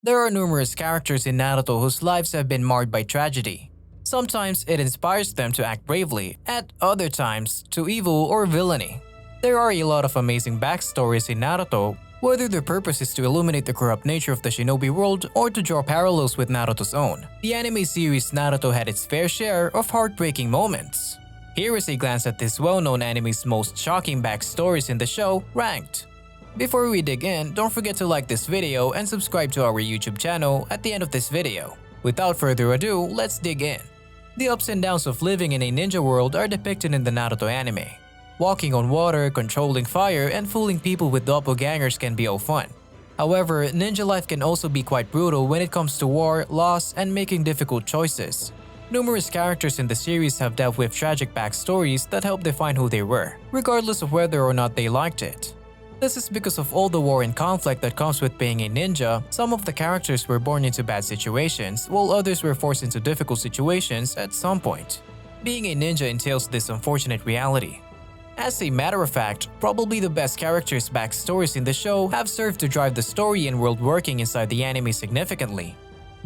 There are numerous characters in Naruto whose lives have been marred by tragedy. Sometimes it inspires them to act bravely, at other times to evil or villainy. There are a lot of amazing backstories in Naruto, whether their purpose is to illuminate the corrupt nature of the shinobi world or to draw parallels with Naruto's own. The anime series Naruto had its fair share of heartbreaking moments. Here is a glance at this well-known anime's most shocking backstories in the show, ranked. Before we dig in, don't forget to like this video and subscribe to our YouTube channel at the end of this video. Without further ado, let's dig in. The ups and downs of living in a ninja world are depicted in the Naruto anime. Walking on water, controlling fire, and fooling people with doppelgängers can be all fun. However, ninja life can also be quite brutal when it comes to war, loss, and making difficult choices. Numerous characters in the series have dealt with tragic backstories that help define who they were, regardless of whether or not they liked it. This is because of all the war and conflict that comes with being a ninja. Some of the characters were born into bad situations, while others were forced into difficult situations at some point. Being a ninja entails this unfortunate reality. As a matter of fact, probably the best characters' backstories in the show have served to drive the story and world working inside the anime significantly.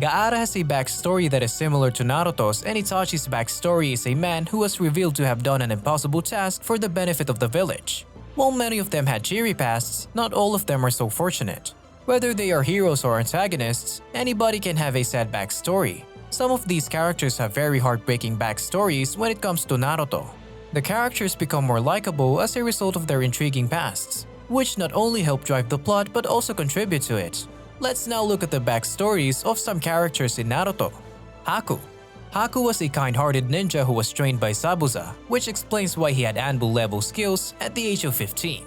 Gaara has a backstory that is similar to Naruto's, and Itachi's backstory is a man who was revealed to have done an impossible task for the benefit of the village. While many of them had cheery pasts, not all of them are so fortunate. Whether they are heroes or antagonists, anybody can have a sad backstory. Some of these characters have very heartbreaking backstories when it comes to Naruto. The characters become more likable as a result of their intriguing pasts, which not only help drive the plot but also contribute to it. Let's now look at the backstories of some characters in Naruto. Haku. Haku was a kind-hearted ninja who was trained by Zabuza, which explains why he had Anbu-level skills at the age of 15.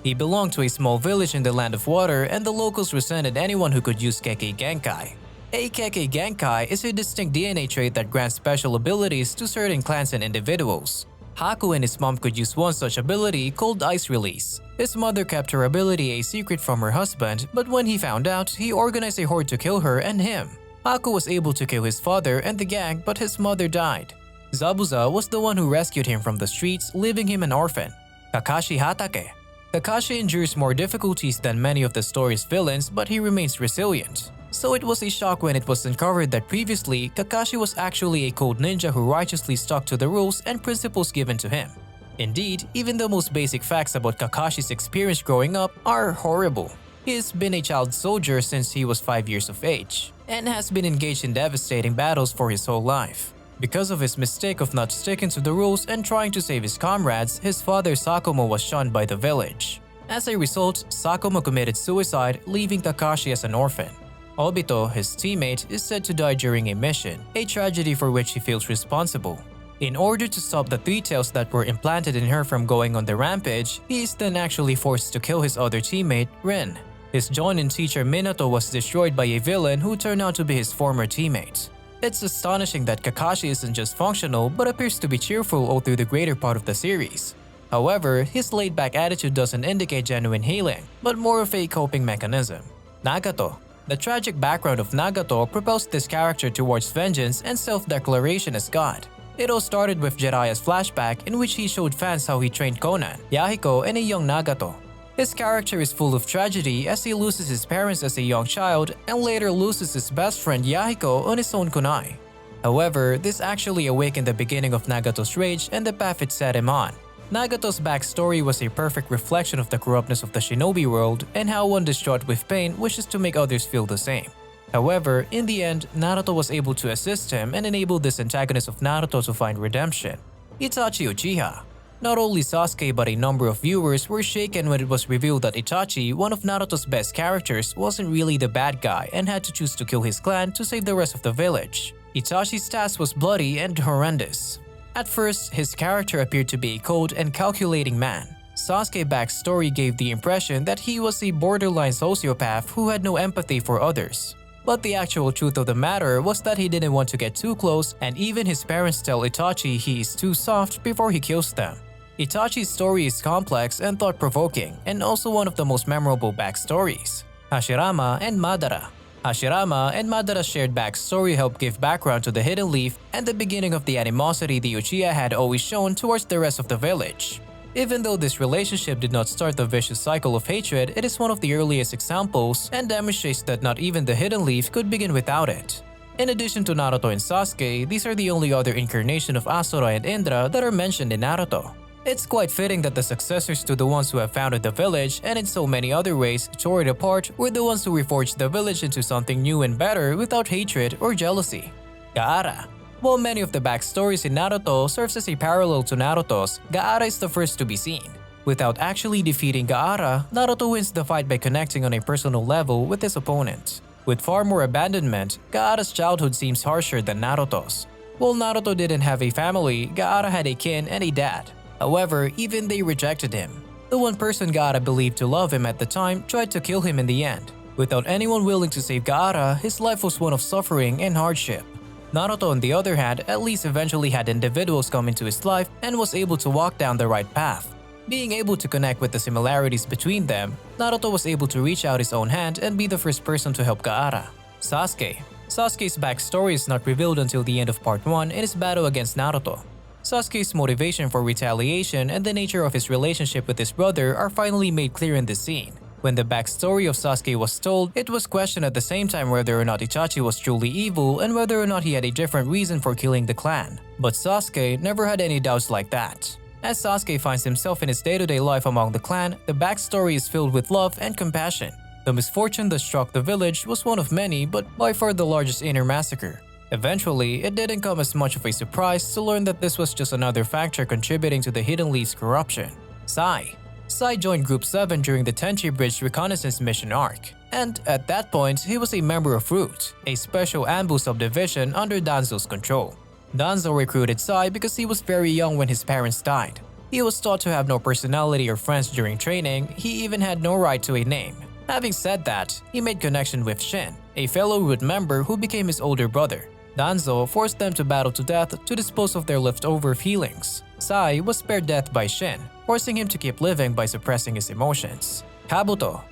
He belonged to a small village in the Land of Water, and the locals resented anyone who could use Kekkei Genkai. A Kekkei Genkai is a distinct DNA trait that grants special abilities to certain clans and individuals. Haku and his mom could use one such ability called Ice Release. His mother kept her ability a secret from her husband, but when he found out, he organized a horde to kill her and him. Haku was able to kill his father and the gang, but his mother died. Zabuza was the one who rescued him from the streets, leaving him an orphan. Kakashi Hatake. Kakashi endures more difficulties than many of the story's villains, but he remains resilient. So it was a shock when it was uncovered that previously, Kakashi was actually a cold ninja who righteously stuck to the rules and principles given to him. Indeed, even the most basic facts about Kakashi's experience growing up are horrible. He's been a child soldier since he was 5 years of age, and has been engaged in devastating battles for his whole life. Because of his mistake of not sticking to the rules and trying to save his comrades, his father Sakumo was shunned by the village. As a result, Sakumo committed suicide, leaving Kakashi as an orphan. Obito, his teammate, is said to die during a mission, a tragedy for which he feels responsible. In order to stop the three tails that were implanted in her from going on the rampage, he is then actually forced to kill his other teammate, Rin. His Jonin teacher Minato was destroyed by a villain who turned out to be his former teammate. It's astonishing that Kakashi isn't just functional but appears to be cheerful all through the greater part of the series. However, his laid-back attitude doesn't indicate genuine healing, but more of a coping mechanism. Nagato. The tragic background of Nagato propels this character towards vengeance and self-declaration as God. It all started with Jiraiya's flashback in which he showed fans how he trained Konan, Yahiko, and a young Nagato. His character is full of tragedy as he loses his parents as a young child and later loses his best friend Yahiko on his own kunai. However, this actually awakened the beginning of Nagato's rage and the path it set him on. Nagato's backstory was a perfect reflection of the corruptness of the shinobi world and how one distraught with pain wishes to make others feel the same. However, in the end, Naruto was able to assist him and enable this antagonist of Naruto to find redemption, Itachi Uchiha. Not only Sasuke but a number of viewers were shaken when it was revealed that Itachi, one of Naruto's best characters, wasn't really the bad guy and had to choose to kill his clan to save the rest of the village. Itachi's task was bloody and horrendous. At first, his character appeared to be a cold and calculating man. Sasuke's backstory gave the impression that he was a borderline sociopath who had no empathy for others. But the actual truth of the matter was that he didn't want to get too close, and even his parents tell Itachi he is too soft before he kills them. Itachi's story is complex and thought-provoking, and also one of the most memorable backstories. Hashirama and Madara. Hashirama and Madara's shared backstory helped give background to the Hidden Leaf and the beginning of the animosity the Uchiha had always shown towards the rest of the village. Even though this relationship did not start the vicious cycle of hatred, it is one of the earliest examples and demonstrates that not even the Hidden Leaf could begin without it. In addition to Naruto and Sasuke, these are the only other incarnation of Asura and Indra that are mentioned in Naruto. It's quite fitting that the successors to the ones who have founded the village and in so many other ways tore it apart were the ones who reforged the village into something new and better without hatred or jealousy. Gaara. While many of the backstories in Naruto serves as a parallel to Naruto's, Gaara is the first to be seen. Without actually defeating Gaara, Naruto wins the fight by connecting on a personal level with his opponent. With far more abandonment, Gaara's childhood seems harsher than Naruto's. While Naruto didn't have a family, Gaara had a kin and a dad. However, even they rejected him. The one person Gaara believed to love him at the time tried to kill him in the end. Without anyone willing to save Gaara, his life was one of suffering and hardship. Naruto, on the other hand, at least eventually had individuals come into his life and was able to walk down the right path. Being able to connect with the similarities between them, Naruto was able to reach out his own hand and be the first person to help Gaara. Sasuke. Sasuke's backstory is not revealed until the end of part 1 in his battle against Naruto. Sasuke's motivation for retaliation and the nature of his relationship with his brother are finally made clear in this scene. When the backstory of Sasuke was told, it was questioned at the same time whether or not Itachi was truly evil and whether or not he had a different reason for killing the clan. But Sasuke never had any doubts like that. As Sasuke finds himself in his day-to-day life among the clan, the backstory is filled with love and compassion. The misfortune that struck the village was one of many, but by far the largest inner massacre. Eventually, it didn't come as much of a surprise to learn that this was just another factor contributing to the Hidden Leaf's corruption. Sai. Sai joined Group 7 during the Tenchi Bridge reconnaissance mission arc, and at that point, he was a member of Root, a special ambush subdivision under Danzo's control. Danzo recruited Sai because he was very young when his parents died. He was taught to have no personality or friends during training, he even had no right to a name. Having said that, he made connection with Shin, a fellow Root member who became his older brother. Danzo forced them to battle to death to dispose of their leftover feelings. Sai was spared death by Shin, forcing him to keep living by suppressing his emotions. Kabuto.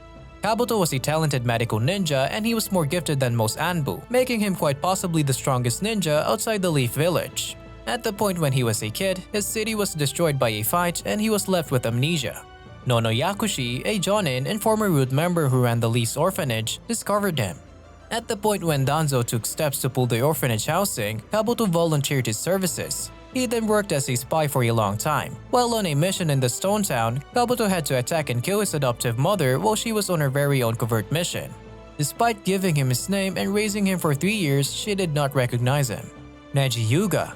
Kabuto was a talented medical ninja and he was more gifted than most Anbu, making him quite possibly the strongest ninja outside the Leaf Village. At the point when he was a kid, his city was destroyed by a fight and he was left with amnesia. Nono Yakushi, a Jonin and former Root member who ran the Leaf's orphanage, discovered him. At the point when Danzo took steps to pull the orphanage housing, Kabuto volunteered his services. He then worked as a spy for a long time. While on a mission in the Stone Town, Kabuto had to attack and kill his adoptive mother while she was on her very own covert mission. Despite giving him his name and raising him for 3 years, she did not recognize him. Neji Hyuga.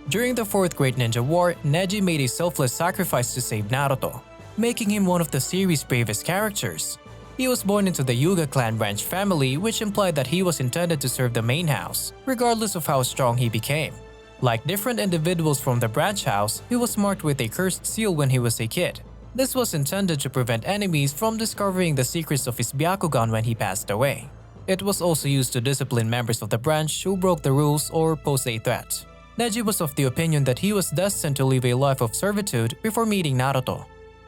During the 4th Great Ninja War, Neji made a selfless sacrifice to save Naruto, making him one of the series' bravest characters. He was born into the Hyuga clan branch family, which implied that he was intended to serve the main house, regardless of how strong he became. Like different individuals from the branch house, he was marked with a cursed seal when he was a kid. This was intended to prevent enemies from discovering the secrets of his Byakugan when he passed away. It was also used to discipline members of the branch who broke the rules or posed a threat. Neji was of the opinion that he was destined to live a life of servitude before meeting Naruto.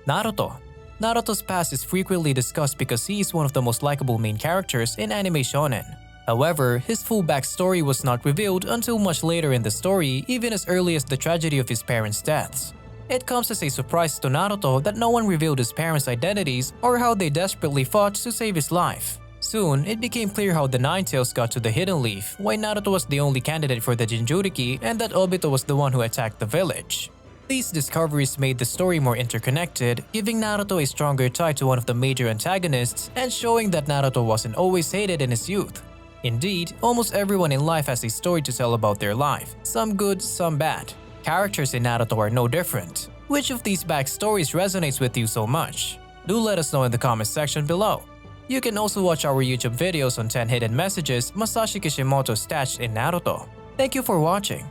Naruto's past is frequently discussed because he is one of the most likable main characters in anime shonen. However, his full backstory was not revealed until much later in the story, even as early as the tragedy of his parents' deaths. It comes as a surprise to Naruto that no one revealed his parents' identities or how they desperately fought to save his life. Soon, it became clear how the Nine-Tails got to the Hidden Leaf, why Naruto was the only candidate for the Jinchuriki, and that Obito was the one who attacked the village. These discoveries made the story more interconnected, giving Naruto a stronger tie to one of the major antagonists and showing that Naruto wasn't always hated in his youth. Indeed, almost everyone in life has a story to tell about their life, some good, some bad. Characters in Naruto are no different. Which of these backstories resonates with you so much? Do let us know in the comment section below. You can also watch our YouTube videos on 10 hidden messages Masashi Kishimoto stashed in Naruto. Thank you for watching.